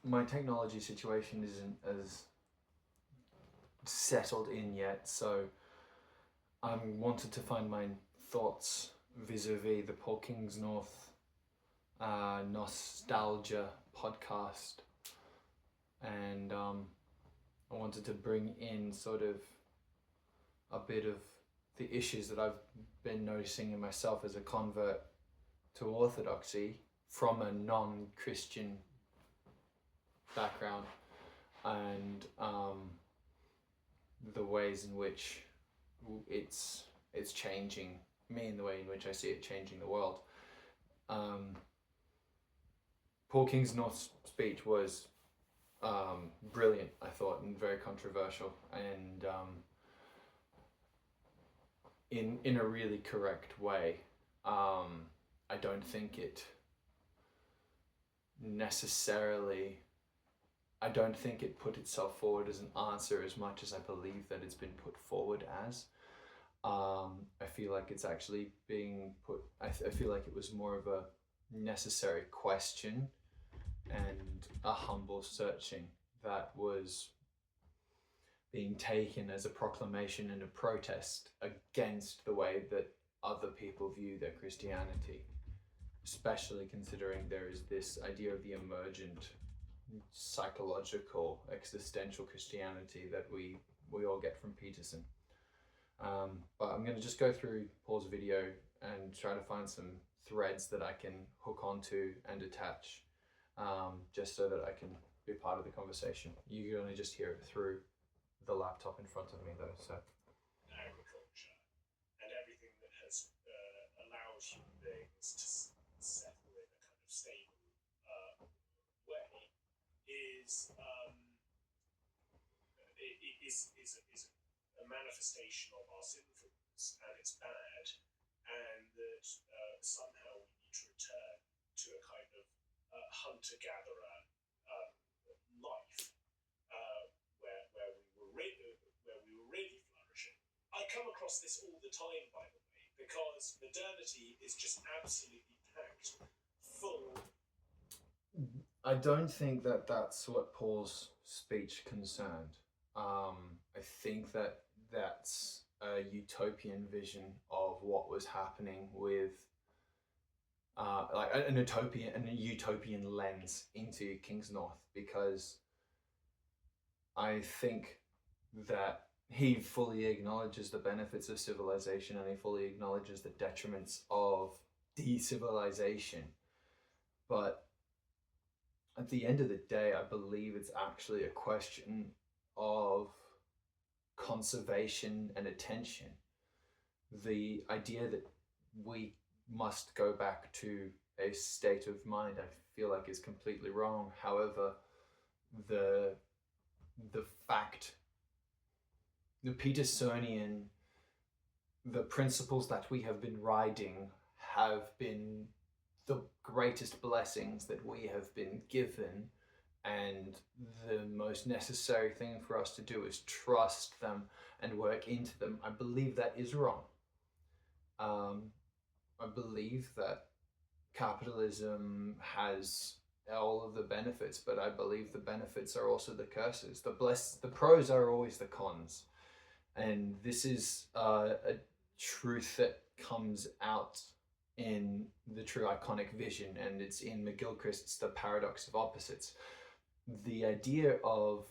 my technology situation isn't as settled in yet, so I wanted to find my thoughts vis-a-vis the Paul Kingsnorth nostalgia podcast, and I wanted to bring in sort of a bit of the issues that I've been noticing in myself as a convert to Orthodoxy from a non-Christian background, and the ways in which it's changing me, and the way in which I see it changing the world. Paul Kingsnorth's speech was brilliant, I thought, and very controversial, and in a really correct way. I don't think it necessarily, I don't think it put itself forward as an answer as much as I believe that it's been put forward as. I feel like it's actually being put, I feel like it was more of a necessary question and a humble searching that was being taken as a proclamation and a protest against the way that other people view their Christianity, especially considering there is this idea of the emergent psychological existential Christianity that we all get from Peterson. But I'm going to just go through Paul's video and try to find some threads that I can hook onto and attach, just so that I can be part of the conversation. You can only just hear it through the laptop in front of me, though. So agriculture and everything that has allowed human beings to settle in a kind of stable way is a manifestation of our sinfulness, and it's bad, and that somehow we need to return to a kind of hunter-gatherer life where we were really flourishing. I come across this all the time, by the way, because modernity is just absolutely packed full. I don't think that that's what Paul's speech concerned. I think that that's a utopian vision of what was happening with like an utopian lens into Kingsnorth, because I think that he fully acknowledges the benefits of civilization, and he fully acknowledges the detriments of de-civilization. But at the end of the day, I believe it's actually a question of conservation and attention. The idea that we must go back to a state of mind, I feel like, is completely wrong. However, the fact, the Petersonian, the principles that we have been riding have been the greatest blessings that we have been given, and the most necessary thing for us to do is trust them and work into them. I believe that is wrong. I believe that capitalism has all of the benefits, but I believe the benefits are also the curses. The pros are always the cons, and this is a truth that comes out in the True Iconic Vision, and it's in McGilchrist's The Paradox of Opposites. The idea of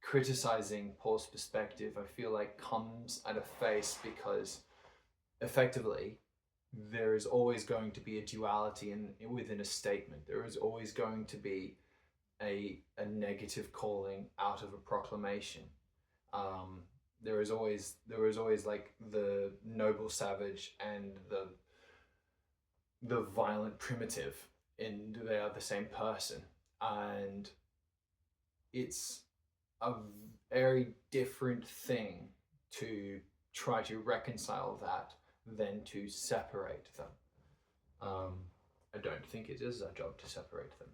criticizing Paul's perspective, I feel like, comes at a face, because effectively there is always going to be a duality within a statement. There is always going to be a negative calling out of a proclamation. There is always like the noble savage and the violent primitive, and they are the same person. And it's a very different thing to try to reconcile that than to separate them. I don't think it is our job to separate them.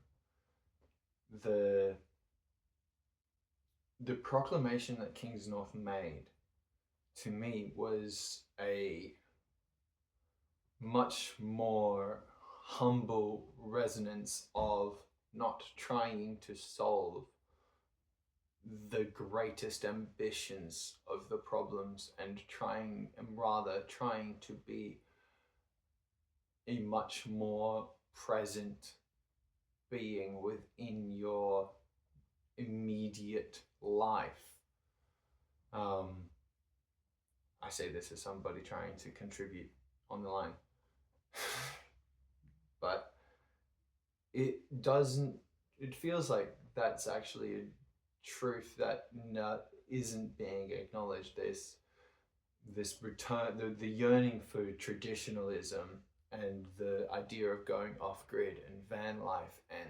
The proclamation that Kingsnorth made, to me, was a much more humble resonance of not trying to solve the greatest ambitions of the problems, and rather trying to be a much more present being within your immediate life. I say this as somebody trying to contribute on the line. But it feels like that's actually a truth that isn't being acknowledged. There's this return, the yearning for traditionalism and the idea of going off grid and van life, and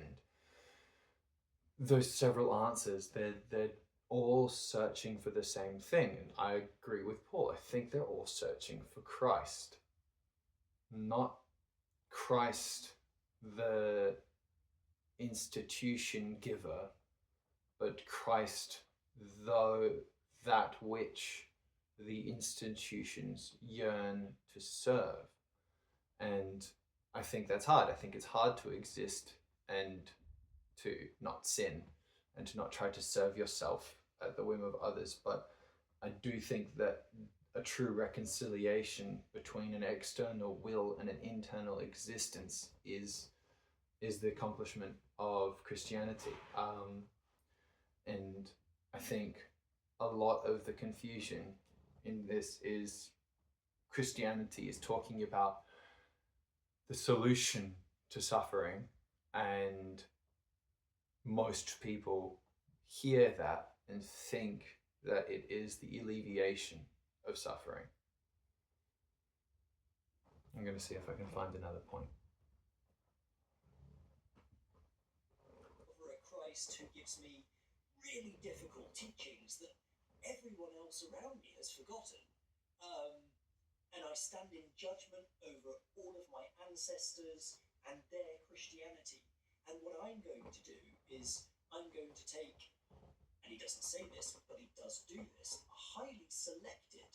those several answers, they're all searching for the same thing. And I agree with Paul. I think they're all searching for Christ. Not Christ, the institution giver, but Christ, though that which the institutions yearn to serve. And I think that's hard. I think it's hard to exist and to not sin and to not try to serve yourself at the whim of others. But I do think that a true reconciliation between an external will and an internal existence is the accomplishment of Christianity. And I think a lot of the confusion in this is Christianity is talking about the solution to suffering, and most people hear that and think that it is the alleviation of suffering. I'm going to see if I can find another point. For a Christ who gives me really difficult teachings that everyone else around me has forgotten. And I stand in judgment over all of my ancestors and their Christianity. And what I'm going to do is I'm going to take, and he doesn't say this, but he does do this, a highly selected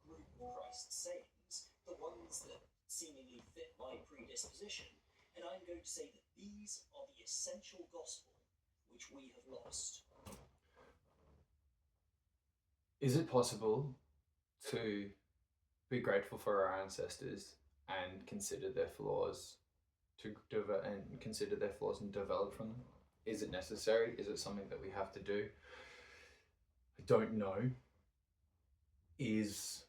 group of Christ's sayings, the ones that seemingly fit my predisposition, and I'm going to say that these are the essential gospel which we have lost. Is it possible to be grateful for our ancestors and consider their flaws and develop from them? Is it necessary? Is it something that we have to do? I don't know. Is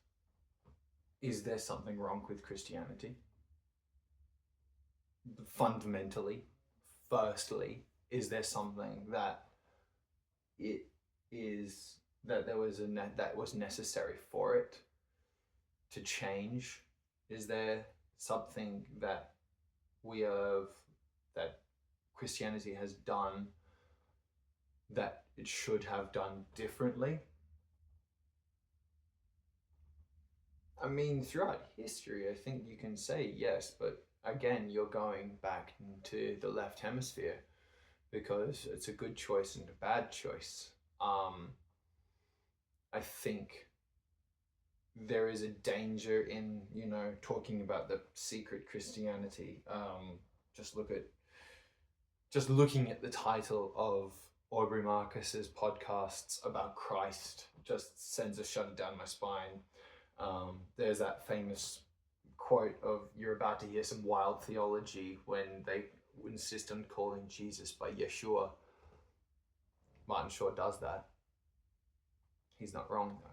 there something wrong with Christianity? Fundamentally, firstly, is there something that that was necessary for it to change? Is there something that that Christianity has done that it should have done differently? I mean, throughout history, I think you can say yes, but again, you're going back into the left hemisphere because it's a good choice and a bad choice. I think there is a danger in, talking about the secret Christianity. Just looking at the title of Aubrey Marcus's podcasts about Christ just sends a shudder down my spine. There's that famous quote of, "You're about to hear some wild theology," when they insist on calling Jesus by Yeshua. Martin Short does that. He's not wrong though.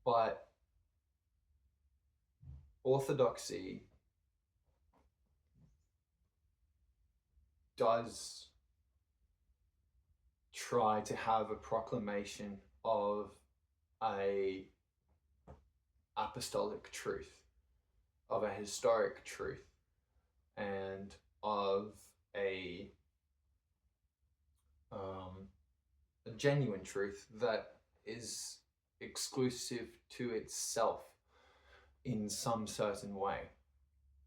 But orthodoxy does try to have a proclamation of a apostolic truth, of a historic truth, and of a genuine truth that is exclusive to itself in some certain way.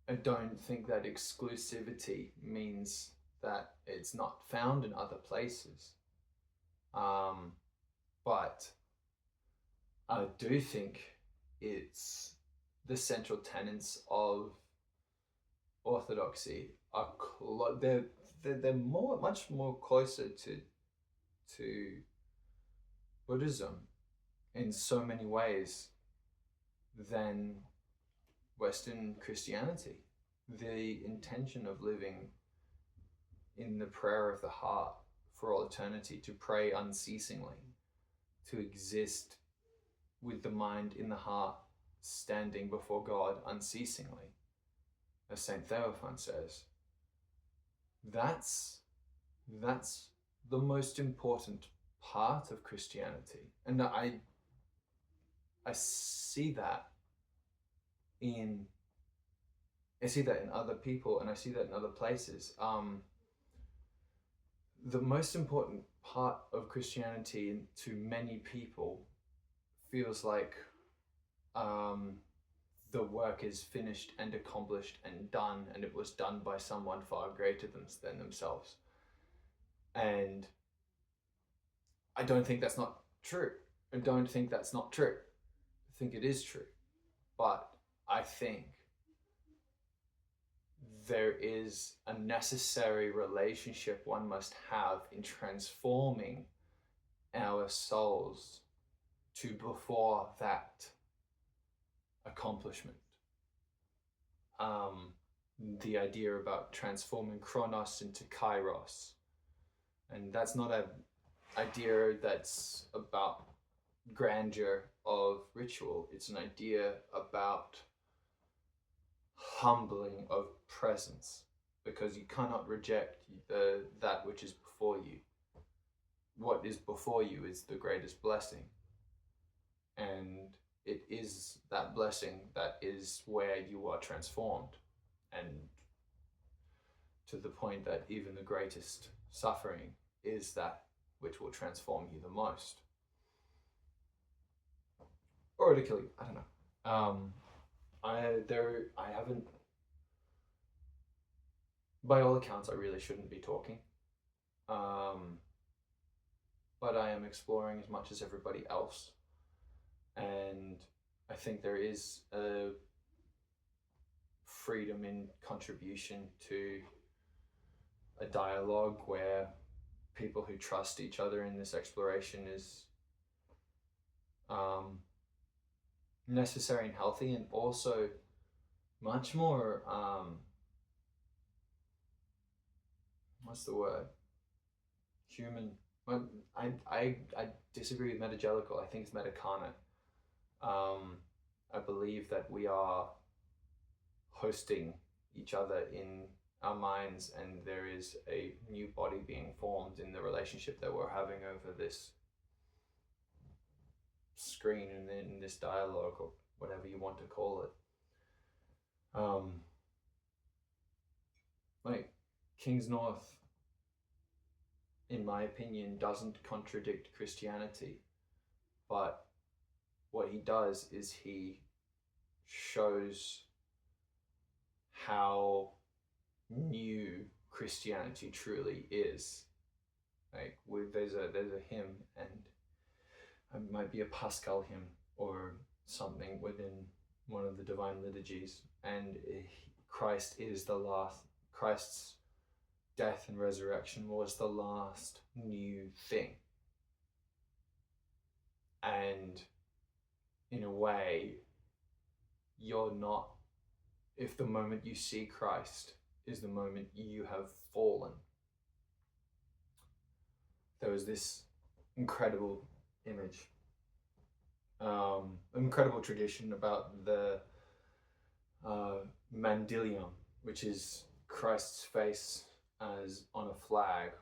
I don't think that exclusivity means that it's not found in other places. But I do think it's the central tenets of orthodoxy are they're much more closer to Buddhism in so many ways than Western Christianity. The intention of living in the prayer of the heart for all eternity, to pray unceasingly, to exist with the mind in the heart, standing before God unceasingly, as Saint Theophan says, that's the most important part of Christianity. And I see that in other people, and I see that in other places. The most important part of Christianity to many people feels like the work is finished and accomplished and done, and it was done by someone far greater than themselves. And I don't think that's not true. I don't think that's not true. I think it is true. But I think there is a necessary relationship one must have in transforming our souls to before that accomplishment. The idea about transforming chronos into kairos. And that's not an idea that's about grandeur of ritual. It's an idea about humbling of presence, because you cannot reject that which is before you. What is before you is the greatest blessing, and it is that blessing that is where you are transformed, and to the point that even the greatest suffering is that which will transform you the most, or to kill you. I don't know. I haven't, by all accounts, I really shouldn't be talking. But I am exploring as much as everybody else. And I think there is a freedom in contribution to a dialogue where people who trust each other in this exploration is necessary and healthy, and also much more what's the word? Human. Well, I disagree with metagelical. I think it's metacarnate. I believe that we are hosting each other in our minds, and there is a new body being formed in the relationship that we're having over this screen and in this dialogue, or whatever you want to call it. Like Kingsnorth, in my opinion, doesn't contradict Christianity, but what he does is he shows how new Christianity truly is. Like there's a hymn, and it might be a Pascal hymn or something within one of the divine liturgies, and Christ's death and resurrection was the last new thing. And in a way, you're not, if the moment you see Christ is the moment you have fallen. There was this incredible image, incredible tradition about the mandilion, which is Christ's face as on a flag,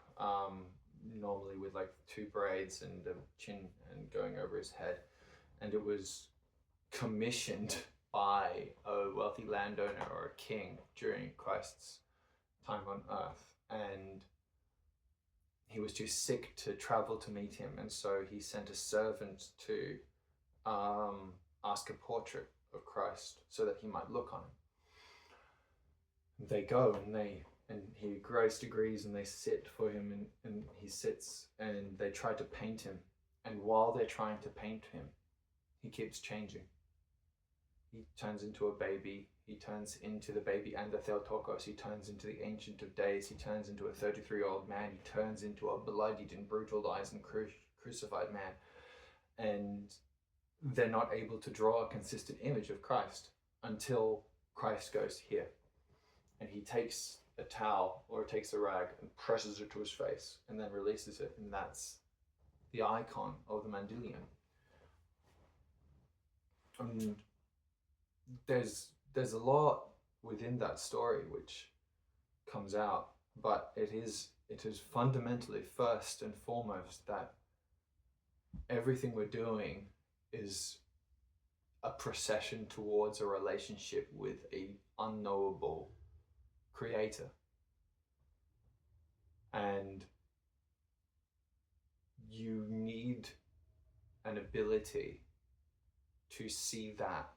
normally with like two braids and a chin and going over his head, and it was commissioned by a wealthy landowner or a king during Christ's time on earth, and he was too sick to travel to meet him, and so he sent a servant to ask a portrait of Christ so that he might look on him. They go, and he grows degrees, and they sit for him, and he sits, and they try to paint him, and while they're trying to paint him, he keeps changing. He turns into a baby, He turns into the baby and the Theotokos. He turns into the Ancient of Days. He turns into a 33-year-old man. He turns into a bloodied and brutalized and crucified man. And they're not able to draw a consistent image of Christ until Christ goes here. And he takes a towel or takes a rag and presses it to his face and then releases it. And that's the icon of the Mandylion. And there's a lot within that story which comes out, but it is fundamentally first and foremost that everything we're doing is a procession towards a relationship with a unknowable creator. And you need an ability to see that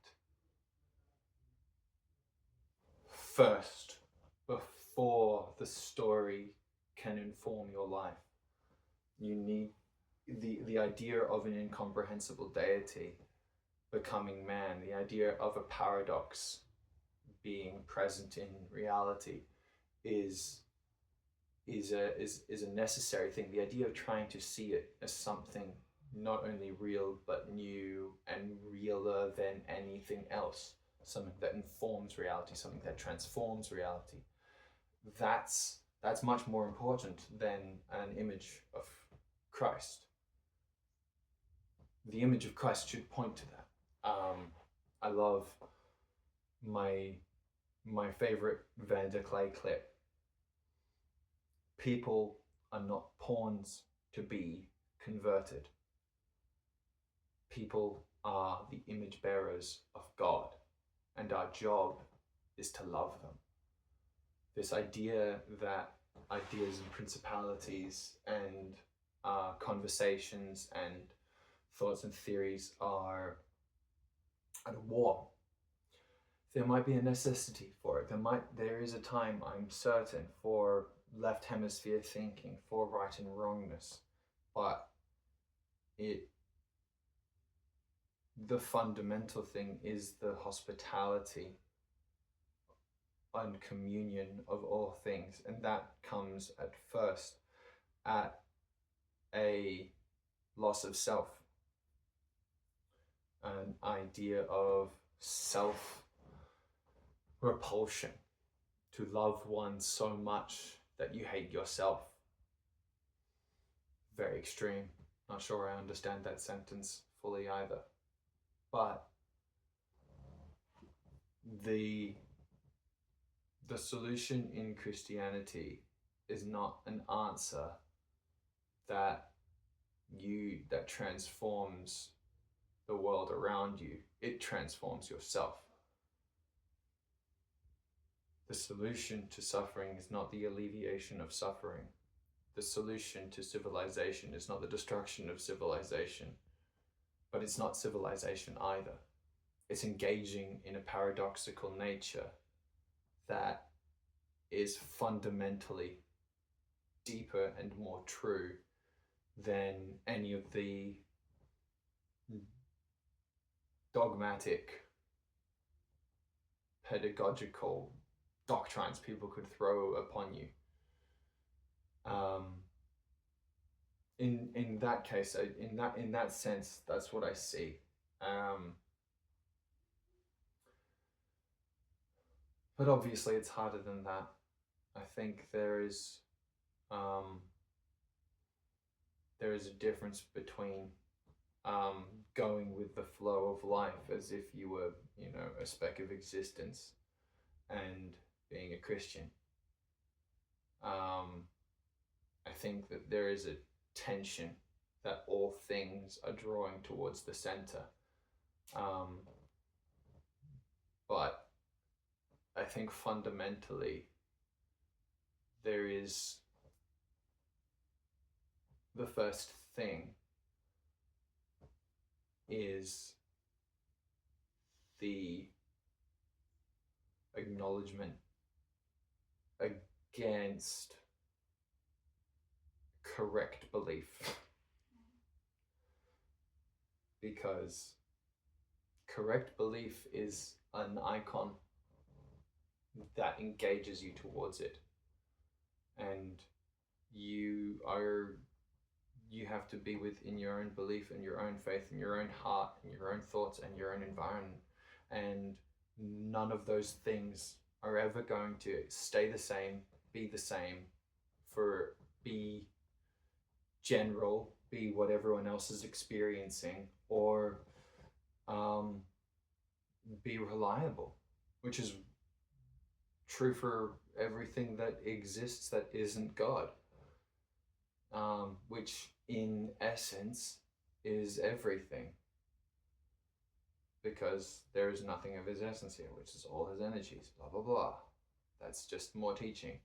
first before the story can inform your life. You need the idea of an incomprehensible deity becoming man, the idea of a paradox being present in reality is a necessary thing. The idea of trying to see it as something not only real but new and realer than anything else, something that informs reality, something that transforms reality, that's much more important than an image of Christ. The image of Christ should point to that. I love my favorite Vanderklays clip. People are not pawns to be converted. People are the image bearers of God, and our job is to love them. This idea that ideas and principalities and conversations and thoughts and theories are at a war. There might be a necessity for it. There is a time, I'm certain, for left hemisphere thinking, for right and wrongness, but the fundamental thing is the hospitality and communion of all things, and that comes at first at a loss of self, an idea of self repulsion, to love one so much that you hate yourself. Very extreme. Not sure I understand that sentence fully either. But the solution in Christianity is not an answer that transforms the world around you. It transforms yourself. The solution to suffering is not the alleviation of suffering. The solution to civilization is not the destruction of civilization, but it's not civilization either. It's engaging in a paradoxical nature that is fundamentally deeper and more true than any of the dogmatic, pedagogical doctrines people could throw upon you. In that case, in that sense, that's what I see. But obviously, it's harder than that. I think there is a difference between going with the flow of life as if you were, a speck of existence, and being a Christian. I think that there is a tension that all things are drawing towards the center. But I think fundamentally there is the first thing is the acknowledgement against correct belief, because correct belief is an icon that engages you towards it. And you have to be within your own belief and your own faith and your own heart and your own thoughts and your own environment. And none of those things are ever going to stay the same, be the same, be general, be what everyone else is experiencing, or be reliable, which is true for everything that exists that isn't God, which in essence is everything, because there is nothing of his essence here, which is all his energies, blah blah blah. That's just more teaching.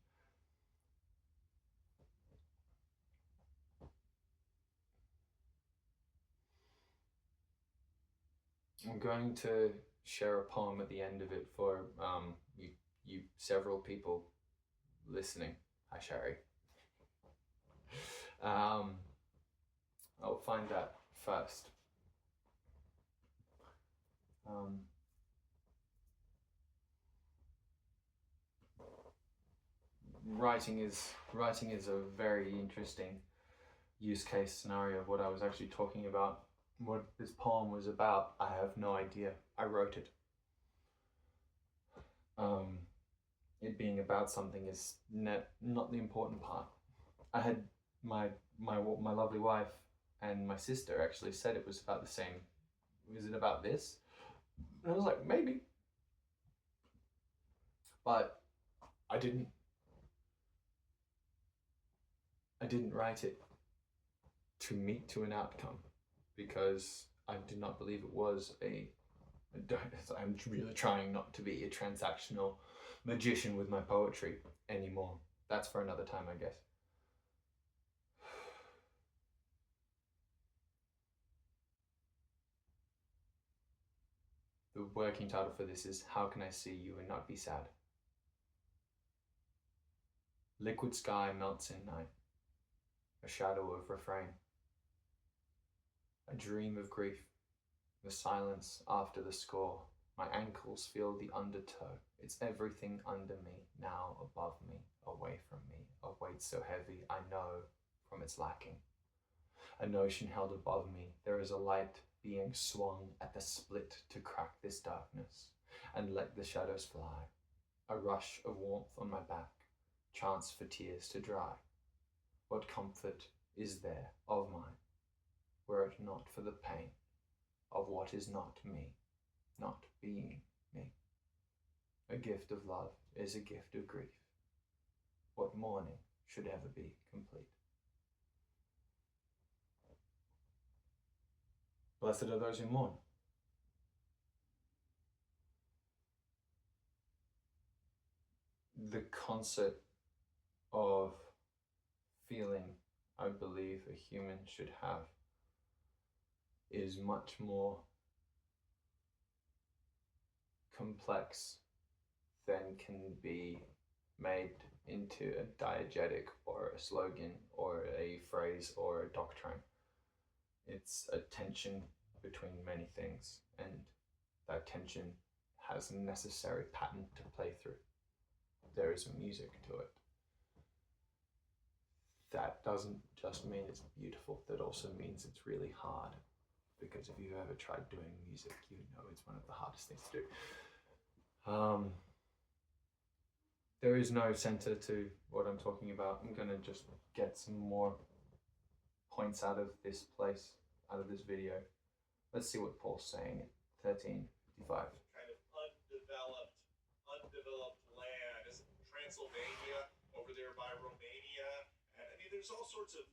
I'm going to share a poem at the end of it for you several people listening. Hi, Sherry. I'll find that first. Writing is a very interesting use case scenario of what I was actually talking about. What this poem was about, I have no idea. I wrote it. It being about something is not the important part. I had my lovely wife and my sister actually said it was about the same. Was it about this? And I was like, maybe. But I didn't write it to meet to an outcome, because I did not believe it was I'm really trying not to be a transactional magician with my poetry anymore. That's for another time, I guess. The working title for this is How Can I See You and Not Be Sad? Liquid sky melts in night, a shadow of refrain. I dream of grief, the silence after the score. My ankles feel the undertow. It's everything under me, now above me, away from me. A weight so heavy, I know from its lacking. A notion held above me, there is a light being swung at the split to crack this darkness and let the shadows fly. A rush of warmth on my back, chance for tears to dry. What comfort is there of mine, were it not for the pain of what is not me, not being me? A gift of love is a gift of grief. What mourning should ever be complete? Blessed are those who mourn. The concept of feeling, I believe, a human should have is much more complex than can be made into a diegetic or a slogan or a phrase or a doctrine. It's a tension between many things, and that tension has a necessary pattern to play through. There is music to it. That doesn't just mean it's beautiful, that also means it's really hard. Because if you've ever tried doing music, you know it's one of the hardest things to do. There is no center to what I'm talking about. I'm gonna just get some more points out of this place, out of this video. Let's see what Paul's saying at 13:55. Kind of undeveloped land. Is it Transylvania over there by Romania? And I mean, there's all sorts of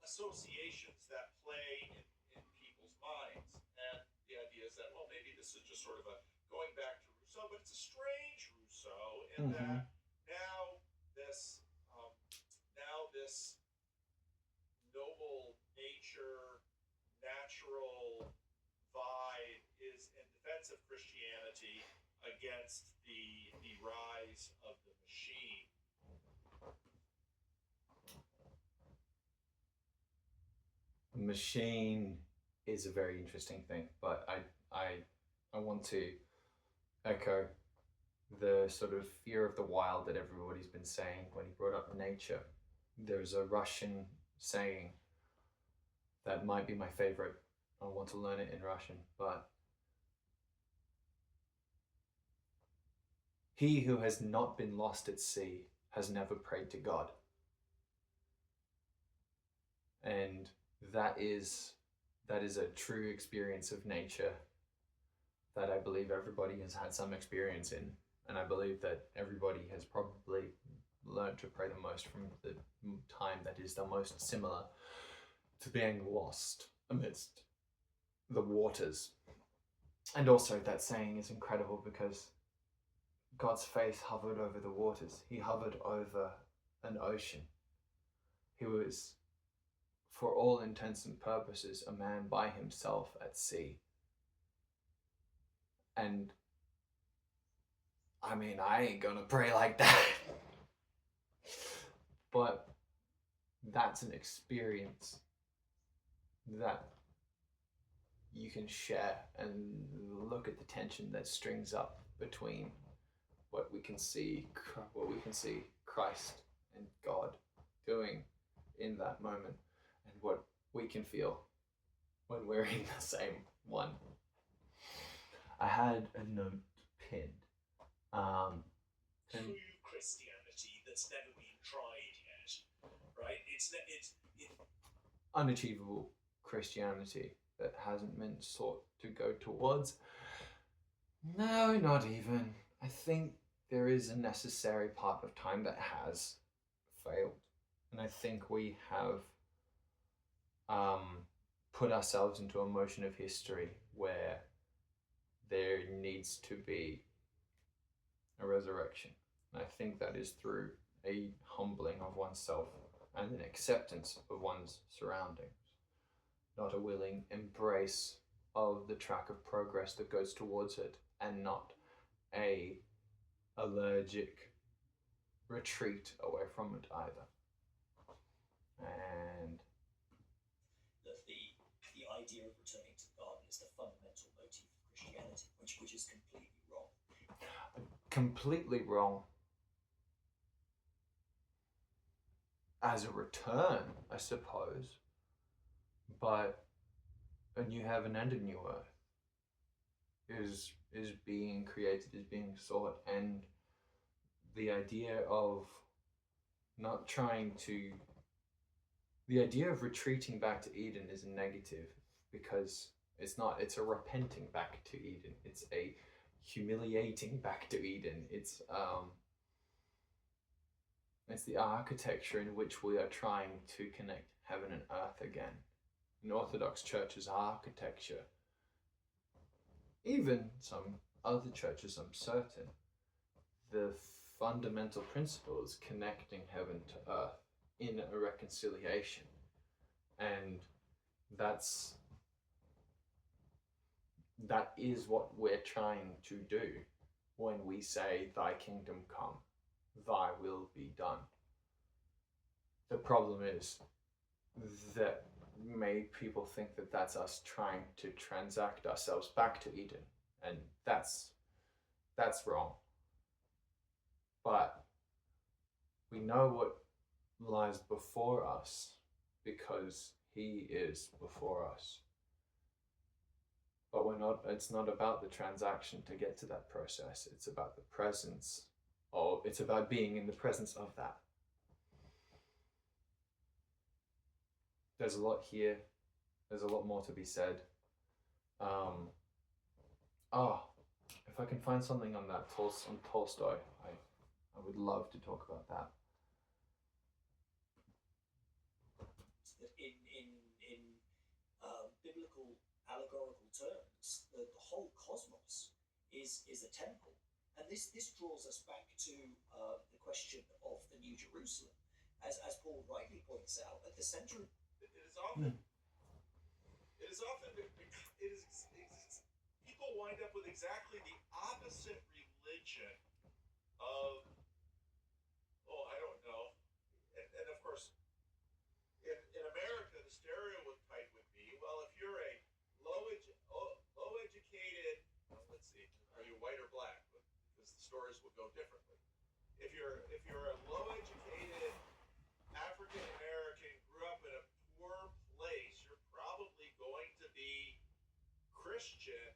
associations that play in people's minds. And the idea is that, well, maybe this is just sort of a going back to Rousseau, but it's a strange Rousseau in that now this noble nature, natural vibe is in defense of Christianity against the rise of the machine. Machine is a very interesting thing, but I want to echo the sort of fear of the wild that everybody's been saying when he brought up nature. There's a Russian saying that might be my favorite. I want to learn it in Russian, but he who has not been lost at sea has never prayed to God. And that is a true experience of nature that I believe everybody has had some experience in. And I believe that everybody has probably learned to pray the most from the time that is the most similar to being lost amidst the waters. And also that saying is incredible because God's face hovered over the waters. He hovered over an ocean. He was, for all intents and purposes, a man by himself at sea. And I mean, I ain't gonna pray like that. But that's an experience that you can share, and look at the tension that strings up between what we can see Christ and God doing in that moment, and what we can feel when we're in the same one. I had a note pinned. True Christianity that's never been tried yet, right? It's unachievable Christianity that hasn't been sought to go towards. No, not even. I think there is a necessary part of time that has failed. And I think we have put ourselves into a motion of history where there needs to be a resurrection. And I think that is through a humbling of oneself and an acceptance of one's surroundings, not a willing embrace of the track of progress that goes towards it, and not a allergic retreat away from it either. And the idea of returning to the garden is the fundamental motif of Christianity, which is completely wrong. Completely wrong. As a return, I suppose, but a new heaven and a new earth is being created, is being sought, and the idea of not trying to, the idea of retreating back to Eden is negative, because it's not, it's a repenting back to Eden, it's a humiliating back to Eden, it's the architecture in which we are trying to connect heaven and earth again. In Orthodox churches' architecture, even some other churches, I'm certain, the fundamental principle is connecting heaven to earth in a reconciliation. And that is what we're trying to do when we say, "Thy kingdom come, thy will be done." The problem is that made people think that that's us trying to transact ourselves back to Eden, and that's wrong. But we know what lies before us because he is before us. But it's not about the transaction to get to that process. It's about the presence of, it's about being in the presence of that. There's a lot here. There's a lot more to be said. If I can find something on that on Tolstoy, I would love to talk about that. In biblical allegorical terms, the whole cosmos is a temple, and this draws us back to the question of the New Jerusalem, as Paul rightly points out, at the center. People wind up with exactly the opposite religion of, I don't know, and of course, in America, the stereotype would be, well, if you're a low educated, let's see, are you white or black? Because the stories will go differently. If you're a low-educated African American, grew up in a poor place, you're probably going to be Christian,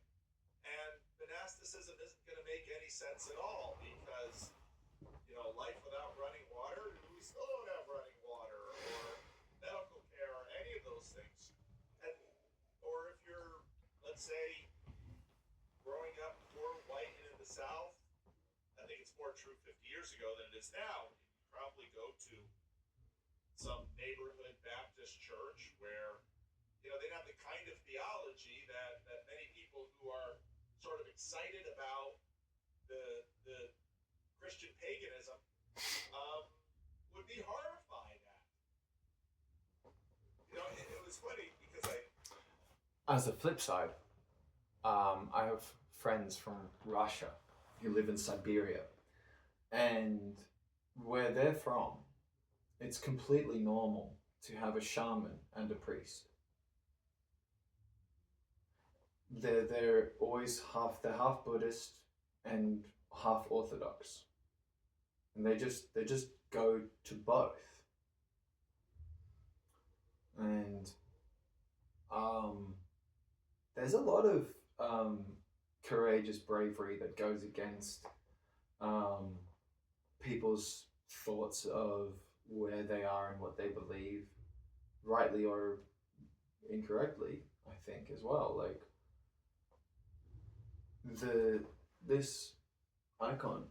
and monasticism isn't going to make any sense at all because, life without running water, we still don't have running water or medical care or any of those things. Or if you're, let's say, growing up poor, white, and in the South, I think it's more true 50 years ago than it is now. You probably go to some neighborhood Baptist church where, they have the kind of theology that many people who are sort of excited about the Christian paganism would be horrified at. It was funny because As a flip side, I have friends from Russia who live in Siberia, and where they're from, it's completely normal to have a shaman and a priest. They're always they're half Buddhist and half Orthodox, and they just go to both. And there's a lot of courageous bravery that goes against people's thoughts of where they are and what they believe, rightly or incorrectly, I think, as well. Like this icon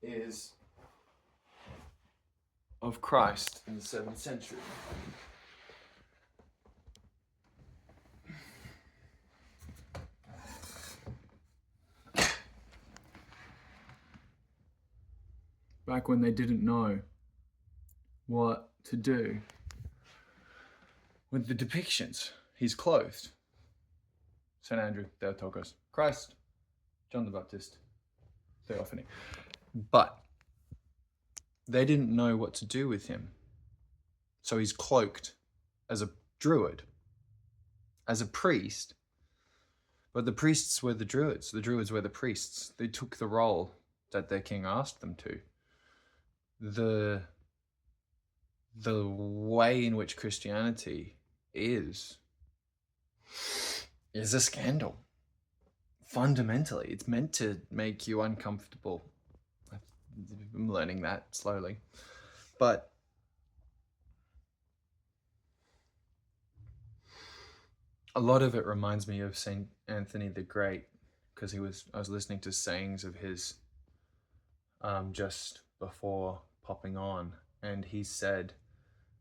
is of Christ in the 7th century. Back when they didn't know what to do with the depictions. He's clothed. St. Andrew, Theotokos, Christ, John the Baptist, Theophany. But they didn't know what to do with him. So he's cloaked as a druid, as a priest. But the priests were the druids were the priests. They took the role that their king asked them to. The way in which Christianity is a scandal. Fundamentally, it's meant to make you uncomfortable. I'm learning that slowly. But a lot of it reminds me of St. Anthony the Great, because I was listening to sayings of his just before popping on, and he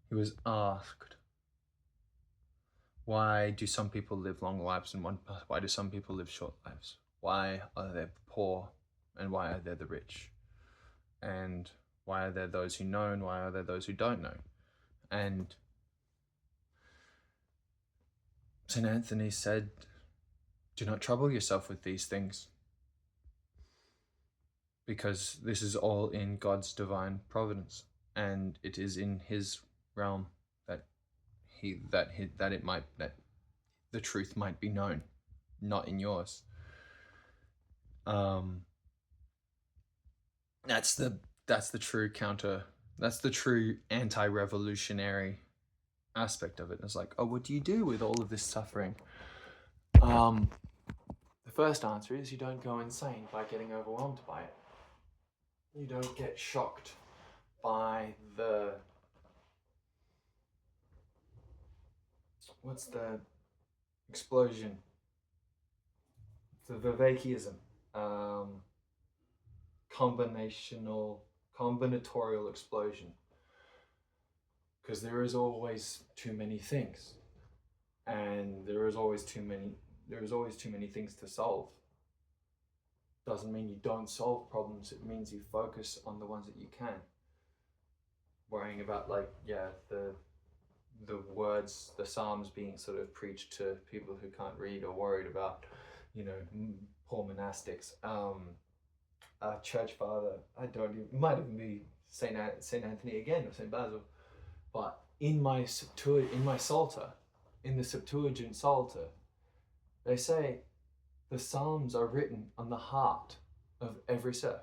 was asked, why do some people live long lives and why do some people live short lives? Why are there poor and why are there the rich? And why are there those who know and why are there those who don't know? And St. Anthony said, do not trouble yourself with these things, because this is all in God's divine providence, and it is in his realm that the truth might be known, not in yours. That's the true anti-revolutionary aspect of it. It's like, oh, what do you do with all of this suffering? The first answer is you don't go insane by getting overwhelmed by it. You don't get shocked by what's the explosion? The Vivekism. Combinatorial explosion. Because there is always too many things. And there is always too many things to solve. Doesn't mean you don't solve problems, it means you focus on the ones that you can. Worrying about the words, the Psalms being sort of preached to people who can't read, or worried about, poor monastics. A church father, might even be Saint Anthony again, or Saint Basil, but in my Psalter, in the Septuagint Psalter, they say, The Psalms are written on the heart of every serf.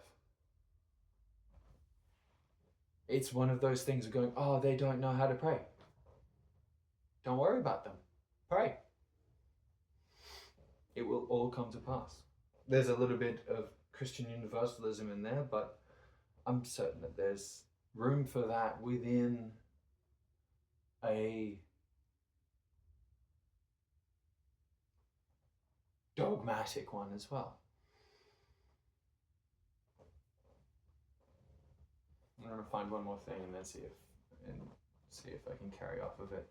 It's one of those things of going, oh, they don't know how to pray. Don't worry about them. Pray. It will all come to pass. There's a little bit of Christian universalism in there, but I'm certain that there's room for that within a dogmatic one as well. I'm going to find one more thing and then see if I can carry off of it.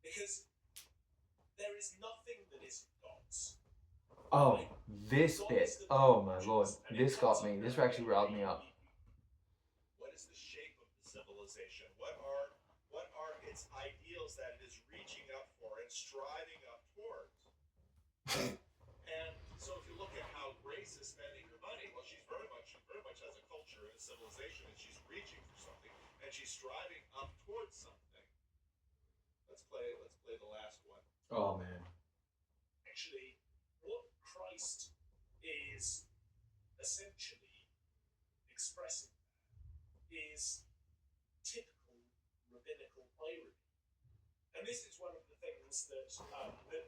Because there is nothing that isn't God's. Oh, this bit. Oh my lord. This got me. This actually riled me up. What is the shape of the civilization? What are its ideals that it is reaching up for and striving up towards? And so if you look at how Grace is spending her money, well, she's very much has a culture and a civilization, and she's reaching for something, and she's striving up towards something. Let's play the last one. Oh man. Actually, what Christ is essentially expressing is typical rabbinical irony. And this is one of the things that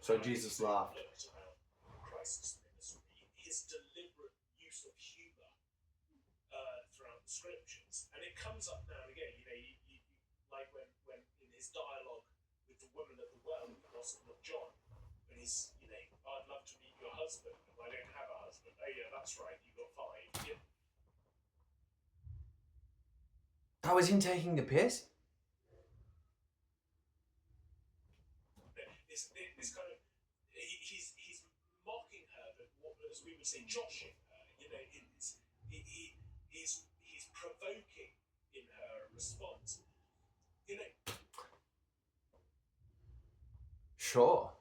So Jesus laughed. About Christ's ministry, his deliberate use of humour throughout the scriptures. And it comes up now and again, you like when in his dialogue with the woman at the well in the Gospel of John, when he's, I'd love to meet your husband, and I don't have a husband. Oh yeah, that's right, you got 5. Yeah. That was him taking the piss? This kind of, he's mocking her, but as we would say, joshing her. He's provoking in her response. Sure.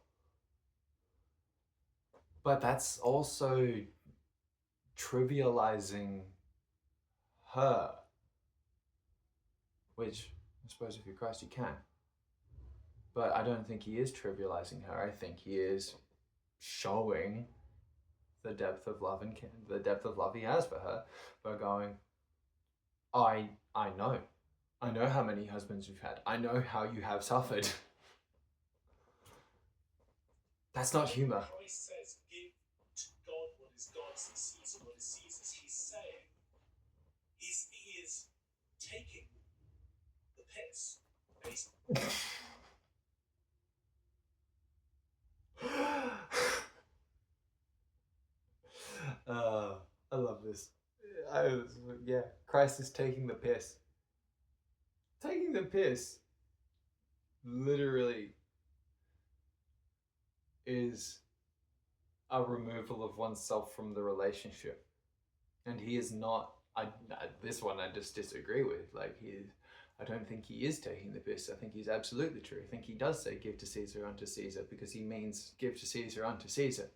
But that's also trivializing her. Which, I suppose if you're Christ, you can. But I don't think he is trivializing her. I think he is showing the depth of love and the depth of love he has for her by going, I know. I know how many husbands you've had. I know how you have suffered. That's not humor. Christ says, give to God what is God's and Caesar what is Caesar's. He's saying, he is taking the piss. And he's I love this. Christ is taking the piss. Taking the piss literally is a removal of oneself from the relationship. And he is not, this one I just disagree with. I don't think he is taking the piss. I think he's absolutely true. I think he does say give to Caesar unto Caesar because he means give to Caesar unto Caesar.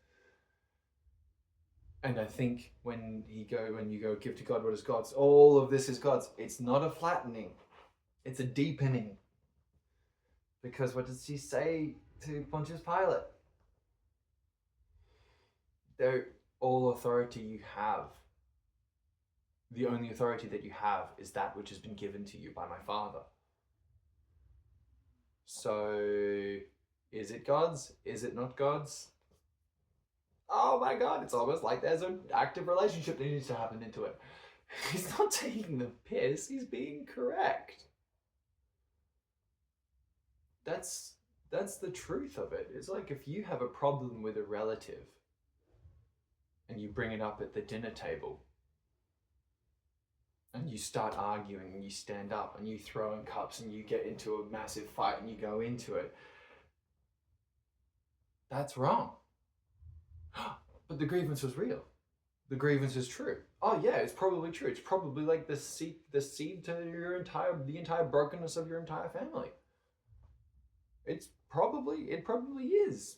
And I think when you go give to God what is God's, all of this is God's. It's not a flattening. It's a deepening. Because what does he say to Pontius Pilate? All authority you have, the only authority that you have is that which has been given to you by my Father. So, is it God's? Is it not God's? Oh my God, it's almost like there's an active relationship that needs to happen into it. He's not taking the piss, he's being correct. That's the truth of it. It's like if you have a problem with a relative and you bring it up at the dinner table and you start arguing and you stand up and you throw in cups and you get into a massive fight and you go into it, that's wrong. But the grievance was real. The grievance is true. Oh yeah, it's probably true. It's probably like the seed to the entire brokenness of your entire family. It probably is.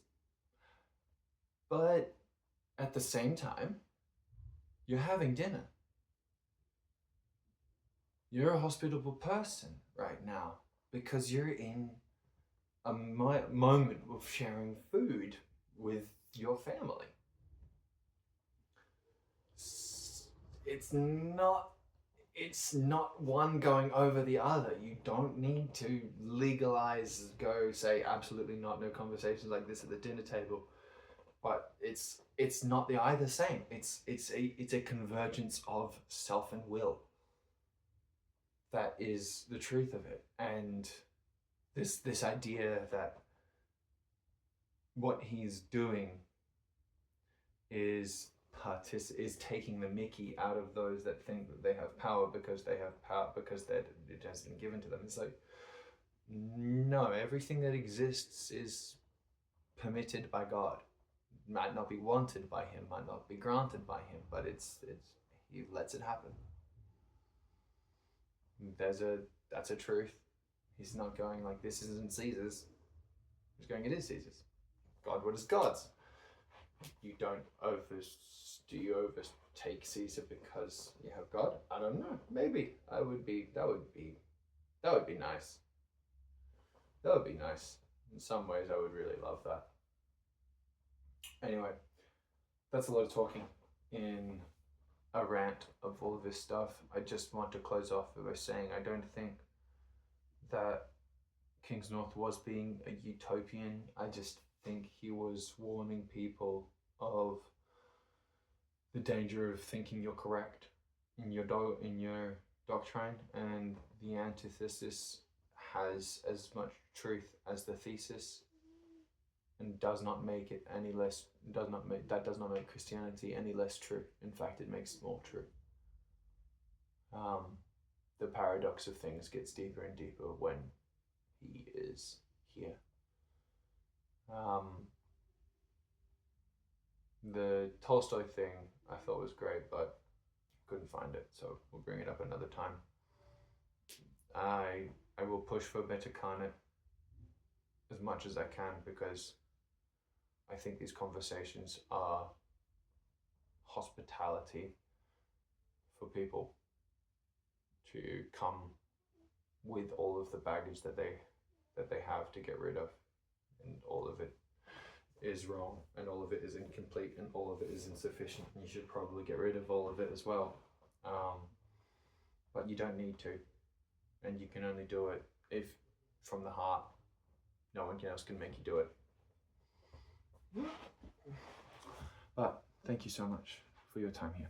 But at the same time, you're having dinner. You're a hospitable person right now. because you're in a moment of sharing food with your family. It's not one going over the other. You don't need to legalize, go say absolutely not, no conversations like this at the dinner table. But it's not the either same. It's a convergence of self and will. That is the truth of it. And this idea that what he's doing is taking the mickey out of those that think that they have power because they have power because it has been given to them. It's like, no, everything that exists is permitted by God. Might not be wanted by him, might not be granted by him, but he lets it happen. That's a truth. He's not going like, this isn't Caesar's. He's going, it is Caesar's. God, what is God's? Do you overtake Caesar because you have God? I don't know. Maybe that would be nice. That would be nice. In some ways, I would really love that. Anyway, that's a lot of talking in a rant of all of this stuff. I just want to close off by saying I don't think that Kingsnorth was being a utopian. I just think he was warning people of the danger of thinking you're correct in your doctrine, and the antithesis has as much truth as the thesis, and does not make Christianity any less true. In fact, it makes it more true. The paradox of things gets deeper and deeper when he is here. The Tolstoy thing I thought was great, but couldn't find it, so we'll bring it up another time. I will push for better Carnet as much as I can, because I think these conversations are hospitality for people to come with all of the baggage that they have to get rid of, and all of it is wrong, and all of it is incomplete, and all of it is insufficient, and you should probably get rid of all of it as well. But you don't need to, and you can only do it if from the heart. No one else can make you do it. But thank you so much for your time here.